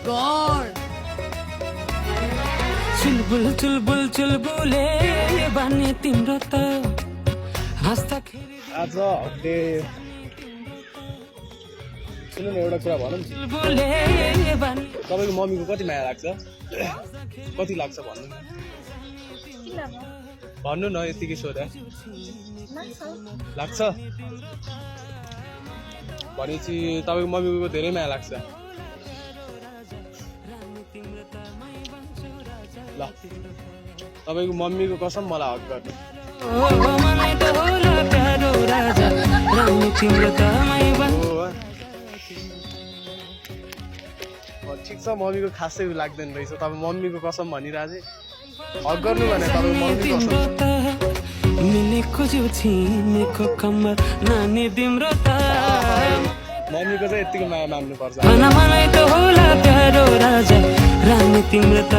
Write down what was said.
God चुलबुल चुलबुल चुलबुले बानी तिम्रो त हाँस्दाखेरि आज हप्ते सुन्नु न एउटा कुरा भनौँ चुलबुले बानी तपाईँको मम्मीको कति माया लाग्छ कति लाग्छ भन्नु न भन्नु न यतिकै सोधा लाग्छ भनेपछि तपाईँको मम्मीको धेरै माया लाग्छ ल तपाईँको मम्मीको कसम मलाई हक गर्नु मलाई त होला प्यारो राजा रानी तिम्रो त मै ठिक छ मम्मीको खासै लाग्दैन रहेछ तपाईँ मम्मीको कसम भनिरहेको हक गर्नु भने तपाईँको मम्मीको कसम मिलेको जिउ छिमेको कम्मर नानी तिम्रो त मम्मीको चाहिँ यतिको माया मान्नुपर्छ मलाई त होला प्यारो राजा रानी तिम्रो त